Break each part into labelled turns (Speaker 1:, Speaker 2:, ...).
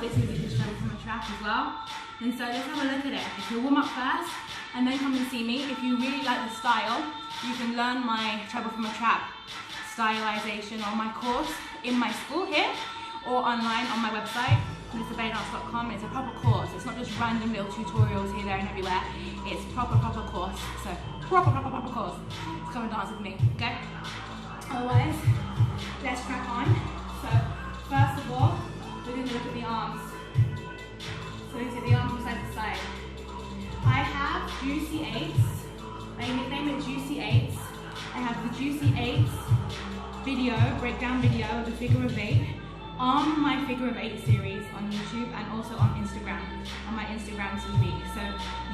Speaker 1: it's easy to jump from a trap as well. And so let's have a look at it. If you warm up first and then come and see me, if you really like the style, you can learn my treble from a trap stylization on my course in my school here or online on my website, BellyDance.com. It's a proper course. It's not just random little tutorials here, there and everywhere. It's proper course. So proper course. So come and dance with me, okay? Otherwise, let's crack on. So first of all, we're going to look at the arms. So we take the arms from side to side. I have Juicy 8s. I nickname it Juicy 8s. I have the Juicy 8s video, breakdown video of the figure of 8 on my figure of 8 series on YouTube and also on Instagram, on my Instagram TV. So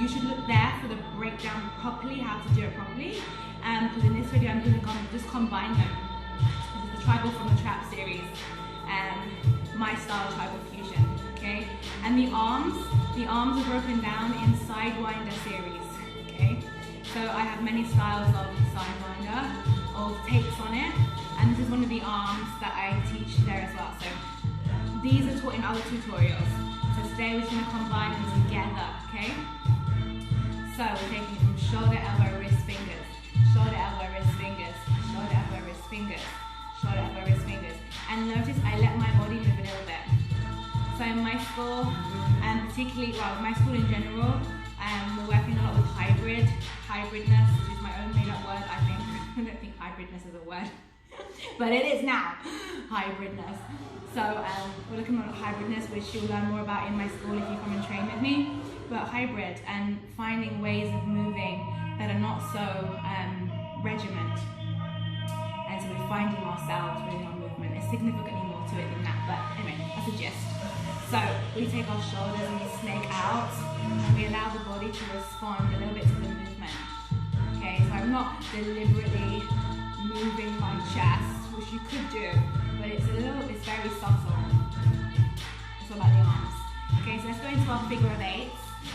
Speaker 1: you should look there for the breakdown properly, how to do it properly. Because in this video I'm going to just combine them. This is the tribal from the trap series, my style tribal fusion, okay? And the arms are broken down in Sidewinder series, okay? So I have many styles of Sidewinder, of takes on it, and this is one of the arms that I teach there as well. So these are taught in other tutorials. So today we're just going to combine them together, okay? So we're taking it from shoulder, elbow, wrist, fingers, shoulder, elbow, wrist, fingers, shoulder, elbow, wrist, fingers, shoulder, elbow, wrist, fingers. And notice I let my body move a little bit. So in my school, and particularly, well, my school in general, we're working a lot with hybridness, which is my own made up word, I think. I don't think hybridness is a word, but it is now, hybridness. So we're looking at hybridness, which you'll learn more about in my school if you come and train with me. But hybrid and finding ways of moving that are not so regiment. And so we're finding ourselves within our movement. There's significantly more to it than that, but anyway, that's a gist. So we take our shoulders and we snake out, and we allow the body to respond a little bit to the movement. Okay, so I'm not deliberately moving my chest, which you could do, but it's very subtle. It's all about the arms. Okay, so let's go into our figure of 8s.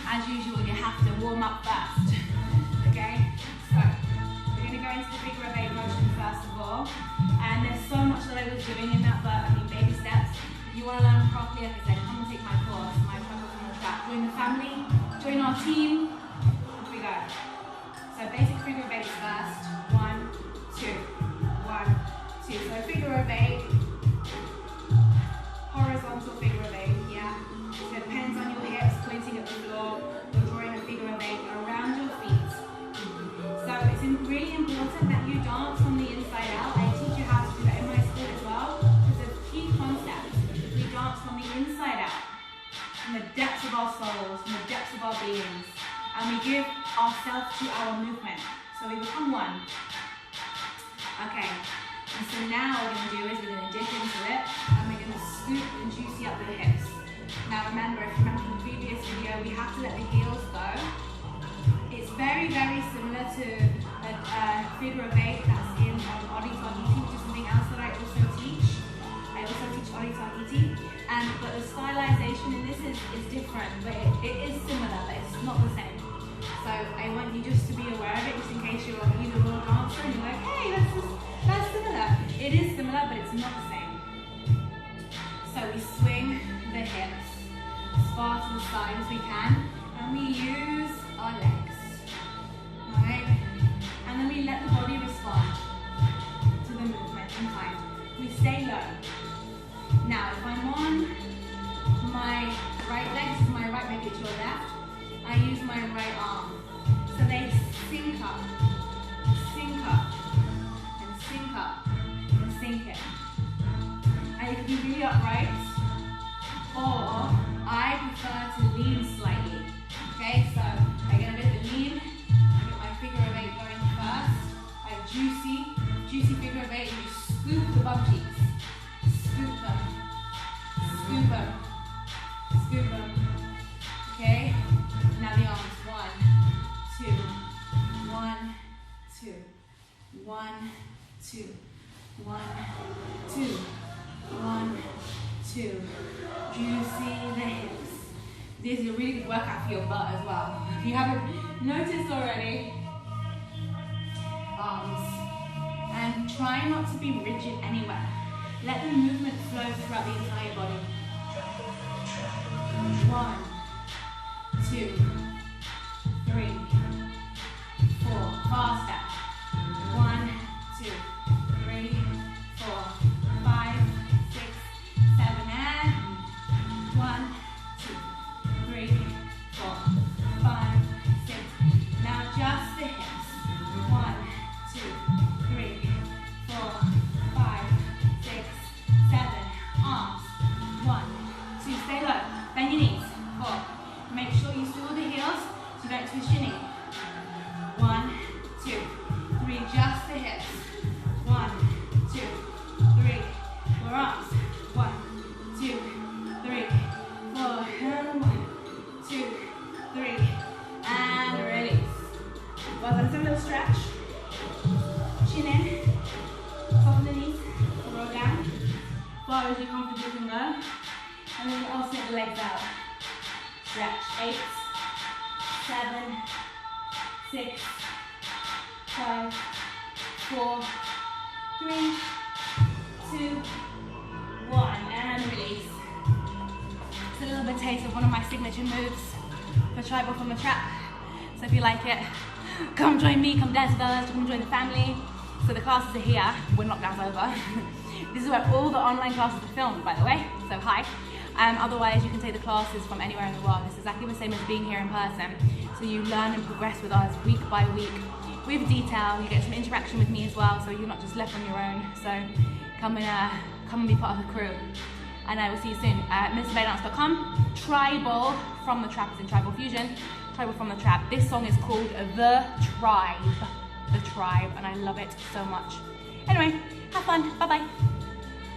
Speaker 1: As usual, you have to warm up first. Okay, so we're going to go into the figure of 8 motion first of all, and there's so much that I was doing in that, but I mean baby steps. If you want to learn properly, like I said, come and take my course, my treble from the trap. Join the family, join our team. Here we go. So basic figure of 8 first. 1, 2, 1, 2. So figure of 8, horizontal figure of 8, yeah. So it depends on your hips pointing at the floor. You're drawing a figure of 8 around your feet. So it's really important that you dance from the inside out. I teach you how to do that in my school as well. It's a key concept. We dance from the inside out, from the depths of our souls, from the depths of our beings. And we give ourselves to our movement. So we become one. Okay, and so now what we're going to do is we're going to dip into it and we're going to scoop and juicy up the hips. Now remember, if you remember from the previous video, we have to let the heels go. It's very similar to the figure of 8 that's in Odi Tagiti, which is something else that I also teach. I also teach Odi Tagiti. But the stylization in this is different, but it is similar, but it's not the same. So I want you just to be aware of it, just in case you're either a dancer and you're like, hey, that's similar. It is similar, but it's not the same. So we swing the hips as far to the side as we can, and we use our legs. Alright? And then we let the body respond to the movement in time. We stay low. Now, if I'm on my right leg, this is my right, maybe it's your left, I use my right arm. So they sink up, and sink up, and sink it. And it can be really upright, or I prefer to lean slightly. Okay, so I get a bit of a lean, I get my figure of 8 going first, I juicy figure of 8, and you scoop the bum cheeks. Scoop them. Scoop them. Scoop them. Okay? Now the arms. 1, 2. 1, 2. 1, 2. 1, 2. 1, 2. Juicy the hips. This is a really good workout for your butt as well. If you haven't noticed already. Arms. And try not to be rigid anywhere. Let the movement flow throughout the entire body. next is shinny. 1, 2, 3, just the hips. 1, 2, 3, 4 arms. 1, 2, 3, 4, and 1, 2, 3, and release. Well done, some little stretch. Chin in, soften the knees, roll down. As far as you comfortably can go. And then alternate the legs out. Stretch. 8, 7, 6, 5, 4, 3, 2, 1, and release. It's a little bit taste of one of my signature moves for tribal from the trap. So if you like it, come join me, come dance with us, come join the family. So the classes are here when lockdown's over. This is where all the online classes are filmed, by the way, so hi. Otherwise, you can take the classes from anywhere in the world. It's exactly the same as being here in person. So you learn and progress with us week by week with detail. You get some interaction with me as well, so you're not just left on your own. So come and be part of the crew. And I will see you soon at MrBellyDance.com. Tribal from the Trap is in Tribal Fusion. Tribal from the Trap. This song is called The Tribe. The Tribe, and I love it so much. Anyway, have fun. Bye-bye.